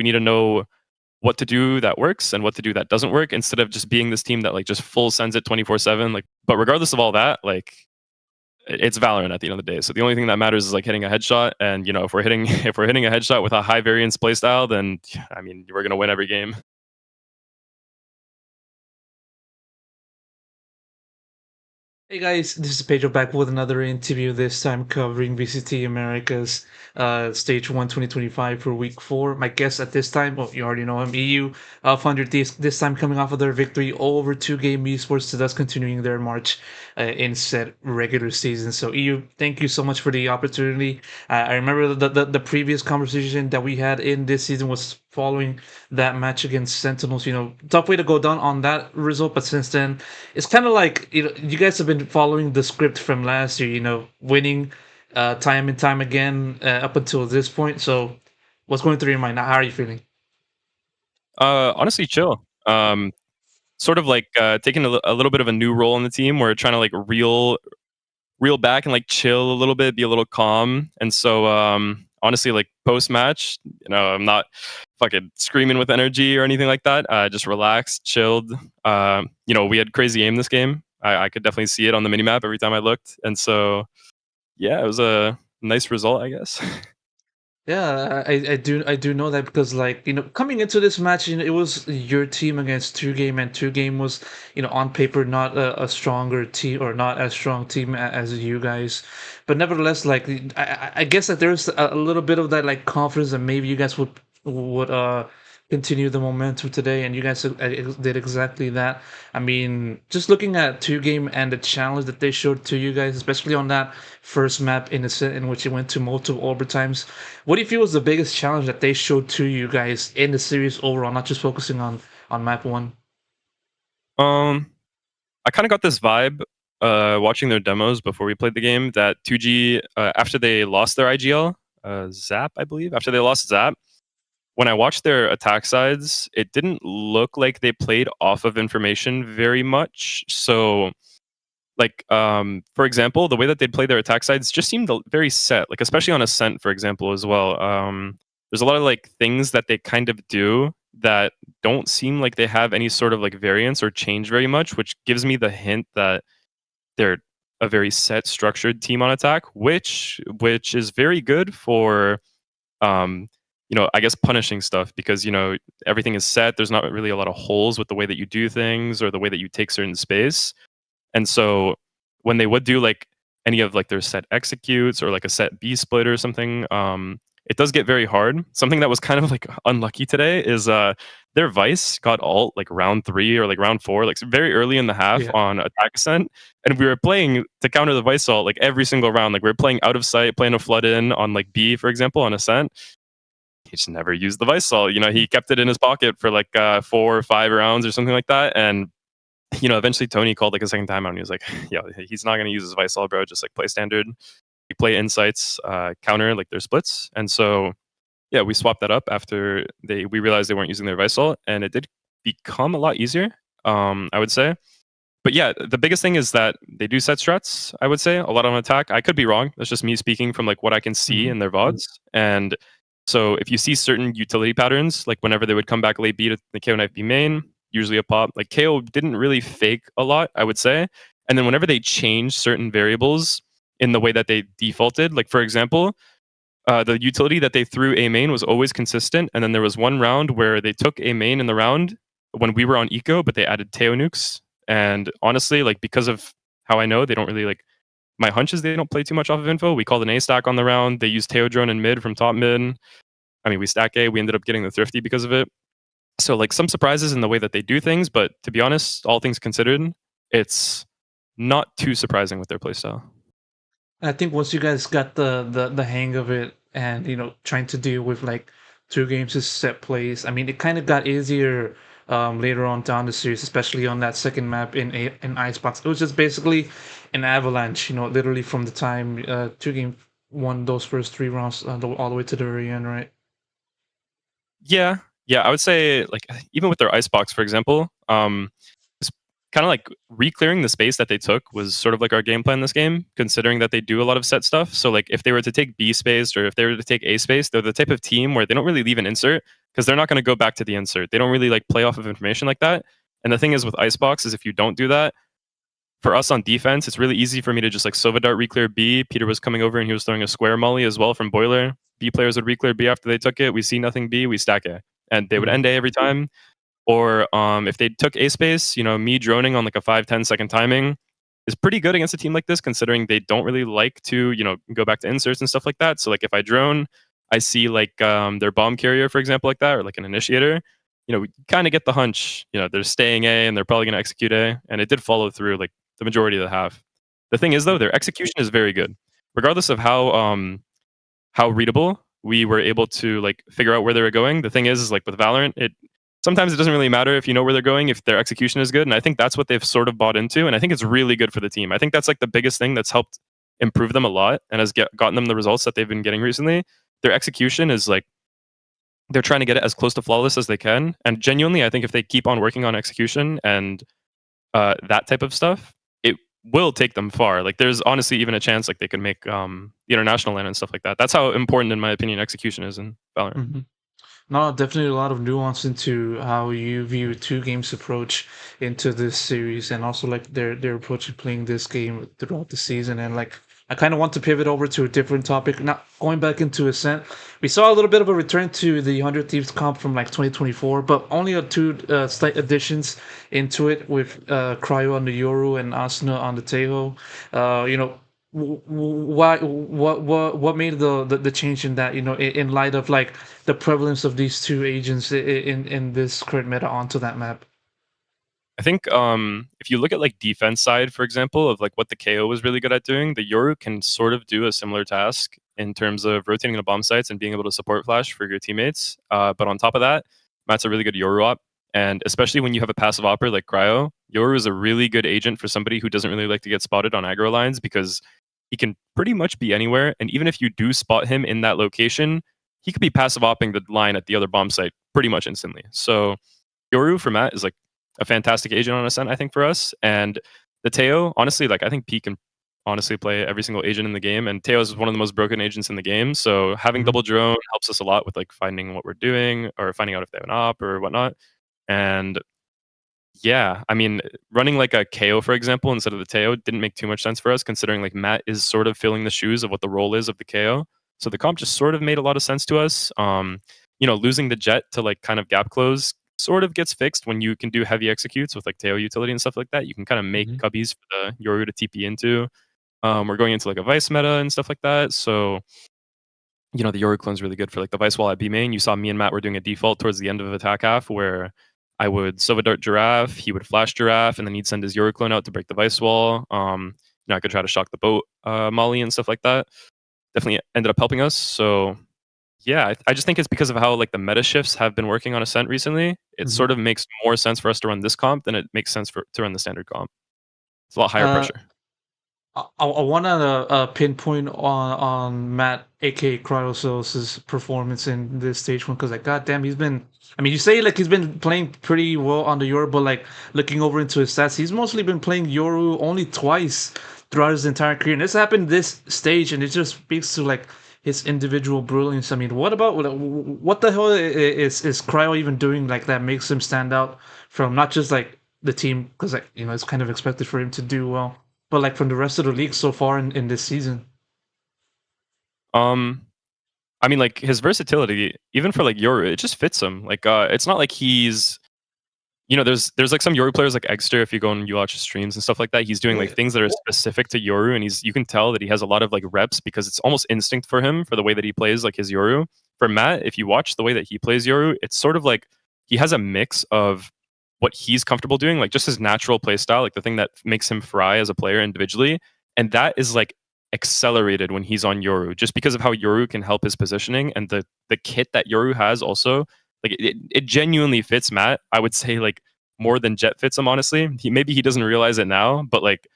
we need to know what to do that works and what to do that doesn't work instead of just being this team that like just full sends it 24/7. Like, but regardless of all that, like it's Valorant at the end of the day. So the only thing that matters is like hitting a headshot. And you know, if we're hitting if we're hitting a headshot with a high variance playstyle, then I mean we're gonna win every game. Hey guys, this is Pedro back with another interview, this time covering VCT Americas Stage 1 2025 for Week 4. My guest at this time, well, you already know him, eeiu of 100T's, this time coming off of their victory over 2-game esports, thus continuing their march in said regular season. So eeiu, thank you so much for the opportunity. I remember the previous conversation that we had in this season was following that match against Sentinels. You know, tough way to go down on that result, but since then, it's kind of like you guys have been following the script from last year. You know, winning time and time again up until this point. So, what's going through your mind now? How are you feeling? Honestly, chill. Sort of like taking a little bit of a new role in the team. We're trying to like reel back and like chill a little bit, be a little calm. And so honestly, like post match, you know, I'm not fucking screaming with energy or anything like that. Just relaxed, chilled. You know, we had crazy aim this game. I could definitely see it on the minimap every time I looked. And so yeah, it was a nice result, I guess. Yeah, I do know that because like coming into this match, it was your team against 2-game, and 2-game was on paper not a stronger team or not as strong team as you guys, but nevertheless like I guess that there's a little bit of that like confidence that maybe you guys would continue the momentum today, and you guys did exactly that. I mean, just looking at 2-game and the challenge that they showed to you guys, especially on that first map in Ascent in which it went to multiple overtimes. What do you feel was the biggest challenge that they showed to you guys in the series overall, not just focusing on map one? um, I kind of got this vibe watching their demos before we played the game that 2G after they lost their IGL, Zap, I believe, after they lost Zap, when I watched their attack sides, it didn't look like they played off of information very much. So, like, for example, the way that they'd play their attack sides just seemed very set. Like, especially on Ascent, for example, as well. There's a lot of like things that they kind of do that don't seem like they have any sort of like variance or change very much, which gives me the hint that they're a very set, structured team on attack, which is very good for um, you know, I guess punishing stuff because, you know, everything is set. There's not really a lot of holes with the way that you do things or the way that you take certain space. And so when they would do like any of like their set executes or like a set B split or something, it does get very hard. Something that was kind of like unlucky today is their Vice got ult like round 3 or like round 4, like very early in the half Yeah. on attack ascent. And we were playing to counter the Vice ult like every single round. Like we were playing out of sight, playing a flood in on like B, for example, on ascent. He just never used the Vice ult. You know, he kept it in his pocket for like 4 or 5 rounds or something like that. And you know, eventually Tony called like a second time out and he was like, yeah, he's not going to use his Vice bro. Just like play standard, we play insights, counter like their splits. And so, yeah, we swapped that up after we realized they weren't using their Vice and it did become a lot easier, I would say. But yeah, the biggest thing is that they do set struts, I would say, a lot on attack. I could be wrong. That's just me speaking from like what I can see Hmm. in their VODs. And so if you see certain utility patterns, like whenever they would come back late B to the KO knife B main, usually a pop, like KO didn't really fake a lot, I would say. And then whenever they changed certain variables in the way that they defaulted, like for example, the utility that they threw A main was always consistent. And then there was one round where they took A main in the round when we were on eco, but they added Teo nukes. And honestly, like because of how I know, they don't really like my hunch is they don't play too much off of info. We called an A stack on the round. They used Teo drone in mid from top mid. I mean, we stack A. We ended up getting the thrifty because of it. So like some surprises in the way that they do things, but to be honest, all things considered, it's not too surprising with their playstyle. I think once you guys got the hang of it, and trying to deal with like 2 games is set plays, I mean it kind of got easier later on down the series, especially on that second map in Icebox. It was just basically an avalanche, literally from the time 2-game won those first 3 rounds all the way to the very end, right? Yeah, yeah, I would say like even with their icebox, for example, kind of like re-clearing the space that they took was sort of like our game plan in this game, considering that they do a lot of set stuff. So like if they were to take B space or if they were to take A space, they're the type of team where they don't really leave an insert because they're not going to go back to the insert. They don't really like play off of information like that. And the thing is with Icebox is if you don't do that, for us on defense, it's really easy for me to just like Sova Dart re-clear B. Peter was coming over and he was throwing a square molly as well from Boiler. B players would re-clear B after they took it. We see nothing B, we stack A. And they would Mhm. end A every time. Or if they took A space, me droning on like a 5-10 second timing is pretty good against a team like this, considering they don't really like to, go back to inserts and stuff like that. So like if I drone, I see like their bomb carrier, for example, like that, or like an initiator, we kind of get the hunch, they're staying A and they're probably going to execute A. And it did follow through like the majority of the half. The thing is though, their execution is very good. Regardless of how readable we were able to like figure out where they were going. The thing is like with Valorant, sometimes it doesn't really matter if you know where they're going if their execution is good, and I think that's what they've sort of bought into, and I think it's really good for the team. I think that's like the biggest thing that's helped improve them a lot and has gotten them the results that they've been getting recently. Their execution is like they're trying to get it as close to flawless as they can, and genuinely, I think if they keep on working on execution and that type of stuff, it will take them far. Like there's honestly even a chance like they could make the international land and stuff like that. That's how important, in my opinion, execution is in Valorant. Mhm. No, definitely a lot of nuance into how you view two games approach into this series, and also like their approach to playing this game throughout the season. And like I kind of want to pivot over to a different topic. Now going back into Ascent, we saw a little bit of a return to the 100 Thieves comp from like 2024, but only a two slight additions into it with Cryo on the Yoru and Asuna on the Tejo. Why what made the change in that, in light of like the prevalence of these two agents in this current meta onto that map? I think if you look at like defense side, for example, of like what the KO was really good at doing, the Yoru can sort of do a similar task in terms of rotating the bomb sites and being able to support flash for your teammates. But on top of that, Matt's a really good Yoru op. And especially when you have a passive opper like Cryo, Yoru is a really good agent for somebody who doesn't really like to get spotted on aggro lines because he can pretty much be anywhere. And even if you do spot him in that location, he could be passive opping the line at the other bomb site pretty much instantly. So Yoru for Matt is like a fantastic agent on Ascent, I think, for us. And the Teo, honestly, like I think P can honestly play every single agent in the game. And Teo is one of the most broken agents in the game. So having Mhm. double drone helps us a lot with like finding what we're doing or finding out if they have an op or whatnot. And yeah, I mean, running like a KO, for example, instead of the Teo didn't make too much sense for us, considering like Matt is sort of filling the shoes of what the role is of the KO. So the comp just sort of made a lot of sense to us. Losing the jet to like kind of gap close sort of gets fixed when you can do heavy executes with like Teo utility and stuff like that. You can kind of make Mhm. cubbies for the Yoru to TP into. We're going into like a Vice meta and stuff like that. So the Yoru clone's really good for like the Vice wall at B main. You saw me and Matt were doing a default towards the end of attack half where I would Sova Dart Giraffe, he would flash Giraffe, and then he'd send his Yoru clone out to break the Vice wall. I could try to shock the boat Molly and stuff like that. Definitely ended up helping us. So yeah, I just think it's because of how like the meta shifts have been working on Ascent recently. It Mhm. sort of makes more sense for us to run this comp than it makes sense to run the standard comp. It's a lot higher Uh, pressure. I want to pinpoint on Matt, aka Cryosos's performance in this stage one, because like goddamn, he's been. I mean, you say like he's been playing pretty well on the Yoru, but like looking over into his stats, he's mostly been playing Yoru only twice throughout his entire career, and this happened this stage, and it just speaks to like his individual brilliance. I mean, what the hell is Cryo even doing like that makes him stand out from not just like the team, because like it's kind of expected for him to do well, but like from the rest of the league so far in this season. Um, I mean, like his versatility, even for like Yoru, it just fits him. Like, it's not like he's there's like some Yoru players like Egster, if you go and you watch his streams and stuff like that, he's doing like things that are specific to Yoru, and you can tell that he has a lot of like reps because it's almost instinct for him for the way that he plays like his Yoru. For Matt, if you watch the way that he plays Yoru, it's sort of like he has a mix of what he's comfortable doing, like just his natural play style, like the thing that makes him fry as a player individually, and that is like accelerated when he's on Yoru, just because of how Yoru can help his positioning and the kit that Yoru has also. Like it genuinely fits Matt. I would say like more than Jet fits him, honestly. Maybe he doesn't realize it now, but like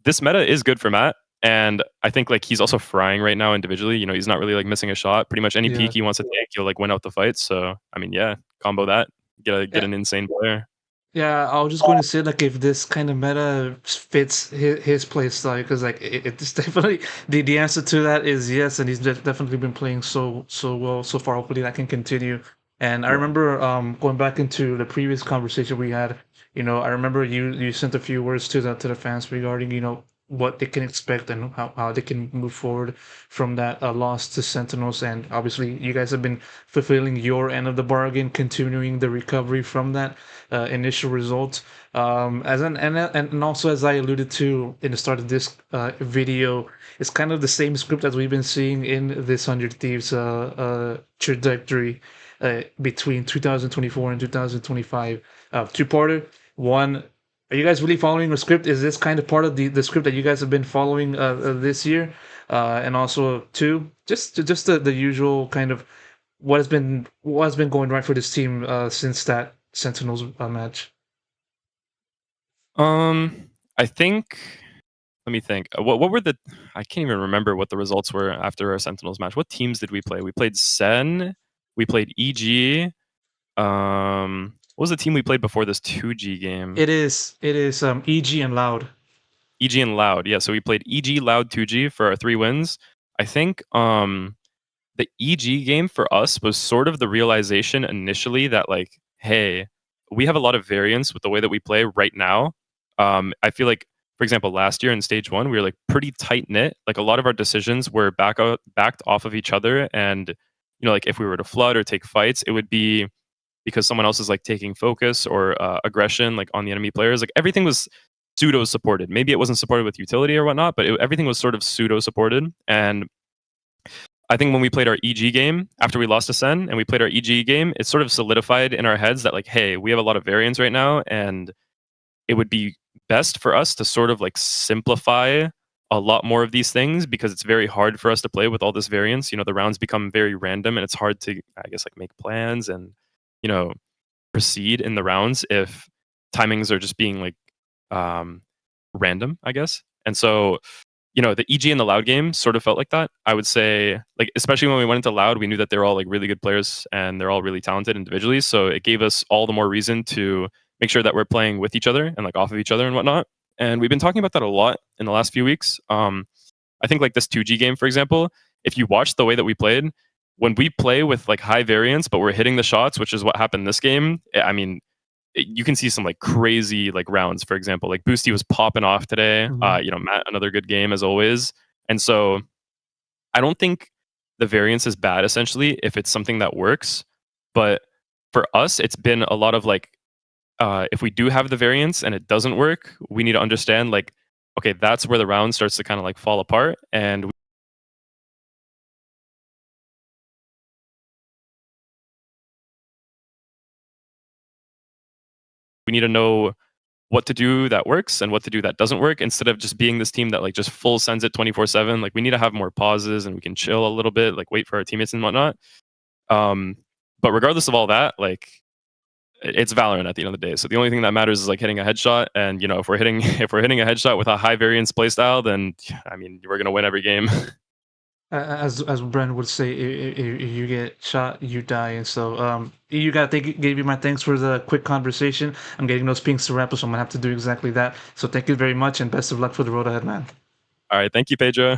this meta is good for Matt. And I think like he's also frying right now individually. He's not really like missing a shot. Pretty much any Yeah, peak he wants to take, he'll like win out the fight. So I mean, yeah, combo that, get yeah. an insane player. Yeah, I was just going to say like if this kind of meta fits his play style, because like it's definitely the answer to that is yes, and he's definitely been playing so well so far. Hopefully that can continue. And I Yeah. remember going back into the previous conversation we had. I remember you sent a few words to the fans regarding what they can expect and how they can move forward from that loss to Sentinels. And obviously you guys have been fulfilling your end of the bargain, continuing the recovery from that initial results. As and also as I alluded to in the start of this video, it's kind of the same script as we've been seeing in this 100 Thieves trajectory between 2024 and 2025. Two-parter. One, are you guys really following the script? Is this kind of part of the script that you guys have been following this year? And also two, just the usual kind of what has been going right for this team since that Sentinels match. I think. Let me think. What were the? I can't even remember what the results were after our Sentinels match. What teams did we play? We played Sen. We played EG. What was the team we played before this 2G game? It is EG and Loud. EG and Loud. Yeah, so we played EG, Loud, 2G for our 3 wins. I think the EG game for us was sort of the realization initially that like, hey, we have a lot of variance with the way that we play right now. I feel like, for example, last year in stage 1, we were like pretty tight knit. Like a lot of our decisions were backed off of each other, and like if we were to flood or take fights, it would be because someone else is like taking focus or aggression like on the enemy players. Like everything was pseudo supported. Maybe it wasn't supported with utility or whatnot, but everything was sort of pseudo supported. And I think when we played our EG game after we lost to Sen and we played our EG game, it sort of solidified in our heads that like, hey, we have a lot of variance right now, and it would be best for us to sort of like simplify a lot more of these things because it's very hard for us to play with all this variance. The rounds become very random and it's hard to, I guess, like make plans and you know proceed in the rounds if timings are just being like um random, I guess. And so the EG and the Loud game sort of felt like that. I would say, like, especially when we went into Loud, we knew that they're all like really good players and they're all really talented individually. So it gave us all the more reason to make sure that we're playing with each other and like off of each other and whatnot. And we've been talking about that a lot in the last few weeks. I think like this 2G game, for example, if you watch the way that we played, when we play with like high variance, but we're hitting the shots, which is what happened this game. I mean, you can see some like crazy like rounds. For example, like Boosty was popping off today. Mhm. Matt, another good game as always. And so I don't think the variance is bad essentially if it's something that works. But for us, it's been a lot of like if we do have the variance and it doesn't work, we need to understand like, okay, that's where the round starts to kind of like fall apart, and we need to know what to do that works and what to do that doesn't work instead of just being this team that like just full sends it 24/7. Like we need to have more pauses and we can chill a little bit, like wait for our teammates and whatnot. Um, but regardless of all that, like it's Valorant at the end of the day. So the only thing that matters is like hitting a headshot. And if we're hitting if we're hitting a headshot with a high variance playstyle, then I mean we're gonna win every game. As Brent would say, if you get shot, you die. And so, you got to give you my thanks for the quick conversation. I'm getting those pings to wrap up, so I'm gonna have to do exactly that. So, thank you very much, and best of luck for the road ahead, man. All right, thank you, Pedro.